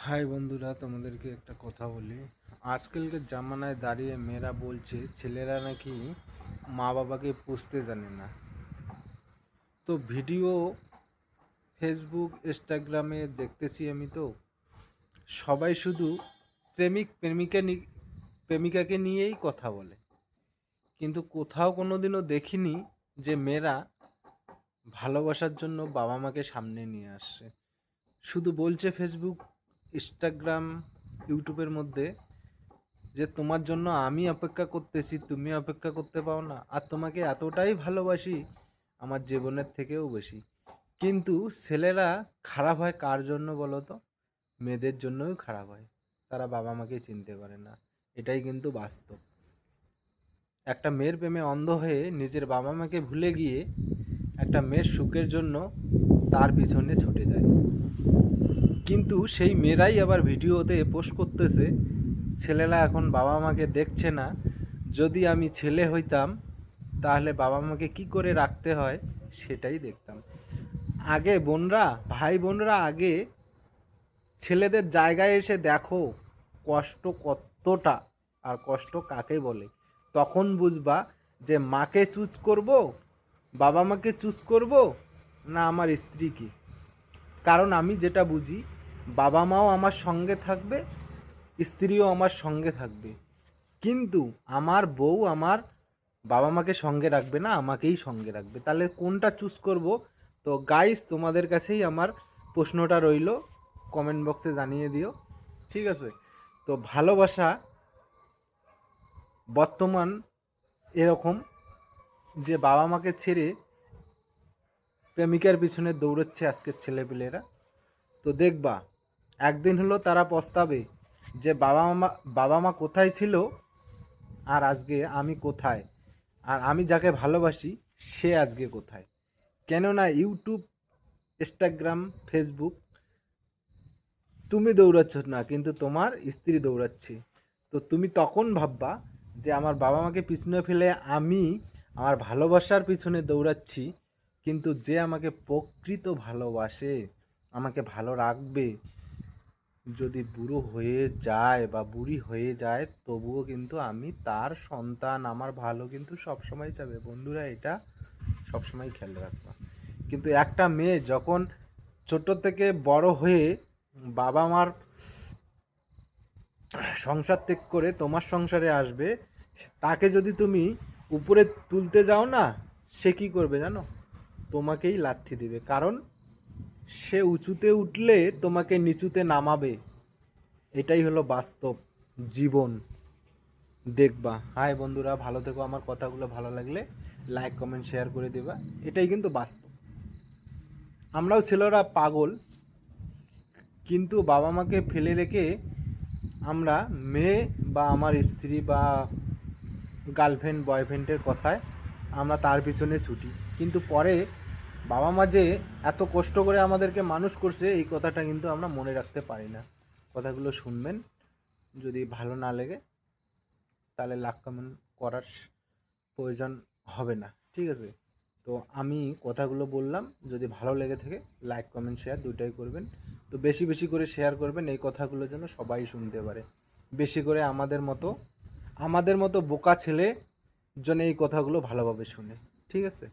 High বন্ধুরা, তোমাদেরকে একটা কথা বলি। আজকালকার জামানায় দাঁড়িয়ে মেয়েরা বলছে ছেলেরা নাকি মা বাবাকে পুষতে জানে না। তো ভিডিও ফেসবুক ইনস্টাগ্রামে দেখতেছি আমি, তো সবাই শুধু প্রেমিকাকে নিয়েই কথা বলে, কিন্তু কোথাও কোনোদিনও দেখিনি যে মেয়েরা ভালোবাসার জন্য বাবা মাকে সামনে নিয়ে আসছে। শুধু বলছে ফেসবুক, ইনস্টাগ্রাম, ইউটিউবের মধ্যে যে তোমার জন্য আমি অপেক্ষা করতেছি, তুমি অপেক্ষা করতে পাও না, আর তোমাকে এতটাই ভালোবাসি আমার জীবনের থেকেও বেশি। কিন্তু ছেলেরা খারাপ হয় কার জন্য বলো তো? মেয়েদের জন্যই খারাপ হয়। তারা বাবা মাকে চিনতে পারে না, এটাই কিন্তু বাস্তব। একটা মেয়ের প্রেমে অন্ধ হয়ে নিজের বাবা মাকে ভুলে গিয়ে একটা মেয়ের সুখের জন্য তার পিছনে ছুটে যায়। কিন্তু সেই মেয়েরাই আবার ভিডিওতে পোস্ট করতেছে ছেলেরা এখন বাবা মাকে দেখছে না, যদি আমি ছেলে হইতাম তাহলে বাবা মাকে কী করে রাখতে হয় সেটাই দেখতাম। আগে বোনরা, ভাই বোনরা, আগে ছেলেদের জায়গায় এসে দেখো কষ্ট কতটা, আর কষ্ট কাকে বলে। তখন বুঝবা যে মাকে চুজ করব, বাবা মাকে চুজ করব, না আমার স্ত্রীকে। কারণ আমি যেটা বুঝি, বাবা মাও আমার সঙ্গে থাকবে, স্ত্রীও আমার সঙ্গে থাকবে, কিন্তু আমার বউ আমার বাবা মাকে সঙ্গে রাখবে না, আমাকেই সঙ্গে রাখবে। তাহলে কোনটা চুজ করব? তো গাইস, তোমাদের কাছেই আমার প্রশ্নটা রইল, কমেন্ট বক্সে জানিয়ে দিও, ঠিক আছে? তো ভালোবাসা বর্তমান এরকম যে বাবা মাকে ছেড়ে প্রেমিকার পিছনে দৌড়চ্ছে আজকের ছেলেপিলেরা। তো দেখবা একদিন হলো তারা পস্তাবে যে বাবা মা কোথায় ছিল আর আজকে আমি কোথায়, আর আমি যাকে ভালোবাসি সে আজকে কোথায়। কেননা ইউটিউব, ইনস্টাগ্রাম, ফেসবুক তুমি দৌড়াচ্ছ না, কিন্তু তোমার স্ত্রী দৌড়াচ্ছে। তো তুমি তখন ভাববা যে আমার বাবা মাকে পিছনে ফেলে আমি আমার ভালোবাসার পিছনে দৌড়াচ্ছি, কিন্তু যে আমাকে প্রকৃত ভালোবাসে, আমাকে ভালো রাখবে, যদি বুড়ো হয়ে যায় বা বুড়ি হয়ে যায় তবুও কিন্তু আমি তার সন্তান, আমার ভালো কিন্তু সবসময় চাবে। বন্ধুরা, এটা সবসময় খেয়াল রাখবা। কিন্তু একটা মেয়ে যখন ছোট থেকে বড় হয়ে বাবা মার সংসার ত্যাগ করে তোমার সংসারে আসবে, তাকে যদি তুমি উপরে তুলতে যাও না, সে কী করবে জানো? তোমাকেই লাথি দিবে। কারণ সে উঁচুতে উঠলে তোমাকে নিচুতে নামাবে। এটাই হলো বাস্তব জীবন। দেখবা। হাই বন্ধুরা, ভালো থেকো। আমার কথাগুলো ভালো লাগলে লাইক, কমেন্ট, শেয়ার করে দেবা। এটাই কিন্তু বাস্তব। আমরাও ছেলেরা পাগল, কিন্তু বাবা মাকে ফেলে রেখে আমরা মেয়ে বা আমার স্ত্রী বা গার্লফ্রেন্ড বয়ফ্রেন্ডের কথায় আমরা তার পিছনে ছুটি, কিন্তু পরে বাবা মা যে এত কষ্ট করে আমাদেরকে মানুষ করছে এই কথাটা কিন্তু আমরা মনে রাখতে পারি না। কথাগুলো শুনবেন, যদি ভালো না লেগে তাহলে লাইক কমেন্ট করার প্রয়োজন হবে না, ঠিক আছে? তো আমি কথাগুলো বললাম, যদি ভালো লেগে থাকে লাইক কমেন্ট শেয়ার দুইটাই করবেন। তো বেশি বেশি করে শেয়ার করবেন, এই কথাগুলো যেন সবাই শুনতে পারে। বেশি করে আমাদের মতো বোকা ছেলে যেন এই কথাগুলো ভালোভাবে শুনে, ঠিক আছে?